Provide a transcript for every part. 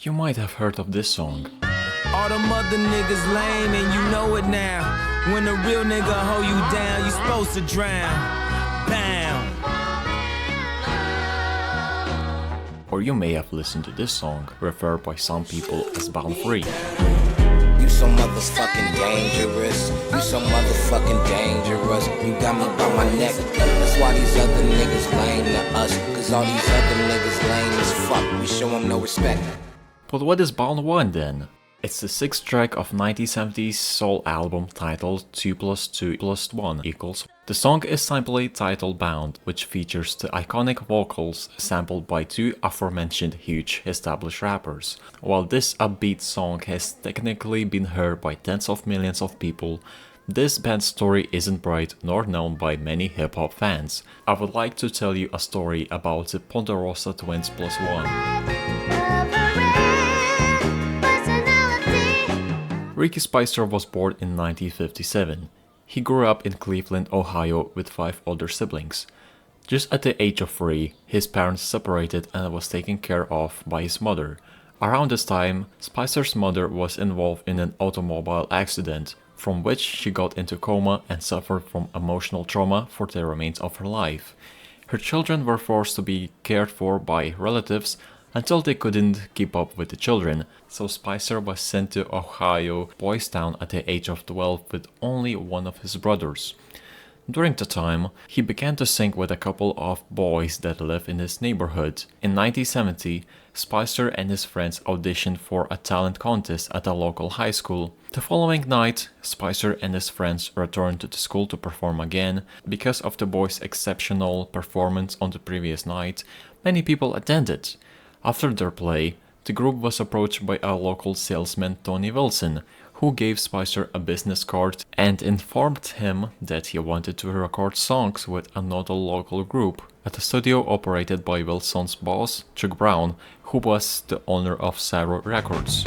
You might have heard of this song. All them other niggas lame and you know it now. When a real nigga hold you down, you supposed to drown. Bam. Or you may have listened to this song, referred by some people as Bound Free. You so motherfucking dangerous. You so motherfucking dangerous. You got me by my neck. That's why these other niggas lame to us. Cause all these other niggas lame as fuck. We show them no respect. But what is Bound 1 then? It's the sixth track of 1970s soul album titled 2 plus 2 plus 1 equals. The song is simply titled Bound, which features the iconic vocals sampled by two aforementioned huge established rappers. While this upbeat song has technically been heard by tens of millions of people, this band's story isn't bright nor known by many hip-hop fans. I would like to tell you a story about the Ponderosa Twins Plus One. Ricky Spicer was born in 1957. He grew up in Cleveland, Ohio with 5 older siblings. Just at the age of 3, his parents separated and was taken care of by his mother. Around this time, Spicer's mother was involved in an automobile accident, from which she got into coma and suffered from emotional trauma for the remains of her life. Her children were forced to be cared for by relatives until they couldn't keep up with the children, so Spicer was sent to Ohio Boys Town at the age of 12 with only one of his brothers. During the time, he began to sing with a couple of boys that lived in his neighborhood. In 1970, Spicer and his friends auditioned for a talent contest at a local high school. The following night, Spicer and his friends returned to the school to perform again. Because of the boys' exceptional performance on the previous night, many people attended. After their play, the group was approached by a local salesman, Tony Wilson, who gave Spicer a business card and informed him that he wanted to record songs with another local group at a studio operated by Wilson's boss, Chuck Brown, who was the owner of Sarah Records.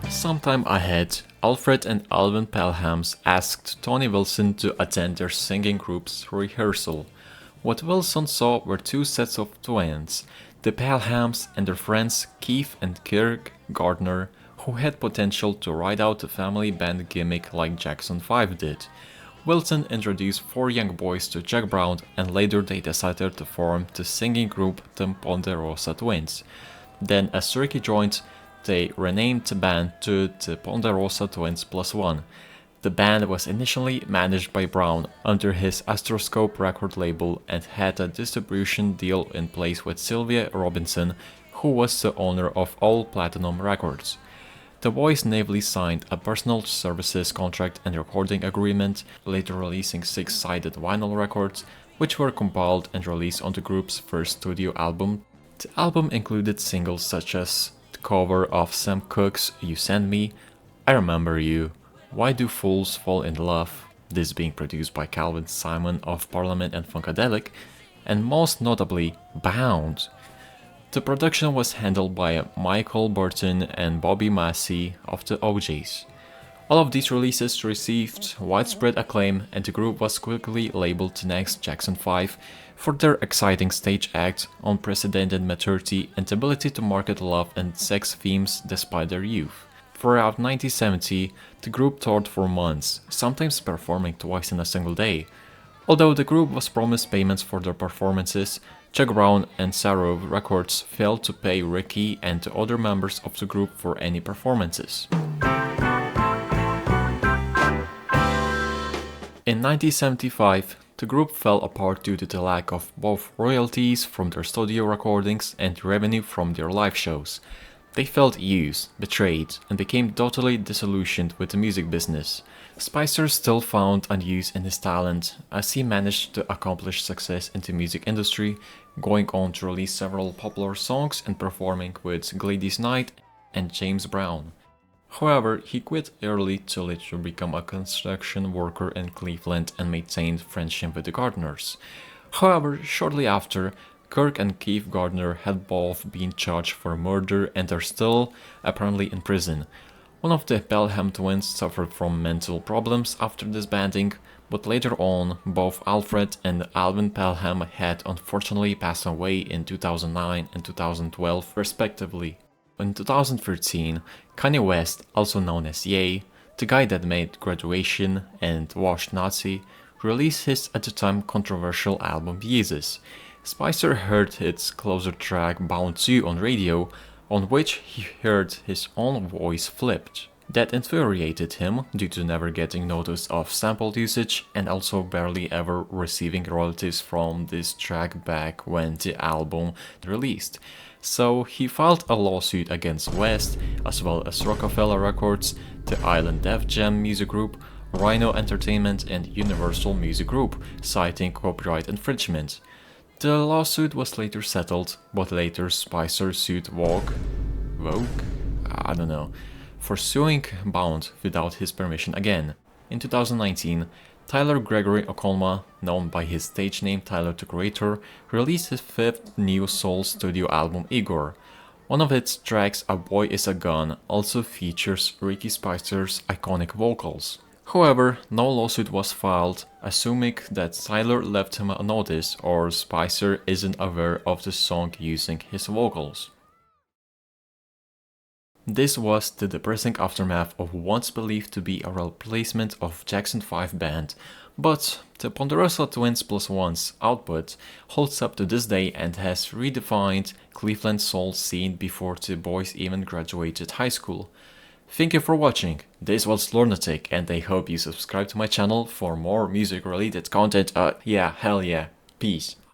Sometime ahead, Alfred and Alvin Pelhams asked Tony Wilson to attend their singing group's rehearsal. What Wilson saw were 2 sets of twins, the Pelhams and their friends Keith and Kirk Gardner, who had potential to ride out the family band gimmick like Jackson 5 did. Wilson introduced 4 young boys to Jack Brown, and later they decided to form the singing group the Ponderosa Twins. Then as Ricky joined, they renamed the band to the Ponderosa Twins Plus One. The band was initially managed by Brown under his Astroscope record label and had a distribution deal in place with Sylvia Robinson, who was the owner of All Platinum Records. The boys naively signed a personal services contract and recording agreement, later releasing 6-sided vinyl records, which were compiled and released on the group's first studio album. The album included singles such as cover of Sam Cooke's You Send Me, I Remember You, Why Do Fools Fall in Love, this being produced by Calvin Simon of Parliament and Funkadelic, and most notably Bound. The production was handled by Michael Burton and Bobby Massey of the OJs. All of these releases received widespread acclaim, and the group was quickly labeled the next Jackson 5 for their exciting stage act, unprecedented maturity, and ability to market love and sex themes despite their youth. Throughout 1970, the group toured for months, sometimes performing twice in a single day. Although the group was promised payments for their performances, Chuck Brown and Sarah Records failed to pay Ricky and the other members of the group for any performances. In 1975, the group fell apart due to the lack of both royalties from their studio recordings and revenue from their live shows. They felt used, betrayed, and became totally disillusioned with the music business. Spicer still found a use in his talent, as he managed to accomplish success in the music industry, going on to release several popular songs and performing with Gladys Knight and James Brown. However, he quit early to later become a construction worker in Cleveland and maintained friendship with the Gardners. However, shortly after, Kirk and Keith Gardner had both been charged for murder and are still apparently in prison. One of the Pelham twins suffered from mental problems after disbanding, But later on, both Alfred and Alvin Pelham had unfortunately passed away in 2009 and 2012 respectively. In 2013, Kanye West, also known as Ye, the guy that made Graduation and Washed Nazi, released his at the time controversial album Yeezus. Spicer heard its closer track Bound 2 on radio, on which he heard his own voice flipped. That infuriated him due to never getting notice of sample usage and also barely ever receiving royalties from this track back when the album released. So he filed a lawsuit against West, as well as Rockefeller Records, the Island Def Jam Music Group, Rhino Entertainment and Universal Music Group, citing copyright infringement. The lawsuit was later settled, but later Spicer sued Vogue? I don't know, for suing Bound without his permission again. In 2019, Tyler Gregory Okolma, known by his stage name Tyler the Creator, released his fifth new soul studio album Igor. One of its tracks, A Boy Is a Gun, also features Ricky Spicer's iconic vocals. However, no lawsuit was filed, assuming that Tyler left him a notice or Spicer isn't aware of the song using his vocals. This was the depressing aftermath of once believed to be a replacement of Jackson 5 band, but the Ponderosa Twins Plus One's output holds up to this day and has redefined Cleveland soul scene before the boys even graduated high school. Thank you for watching, this was Lunatic and I hope you subscribe to my channel for more music related content, hell yeah, peace.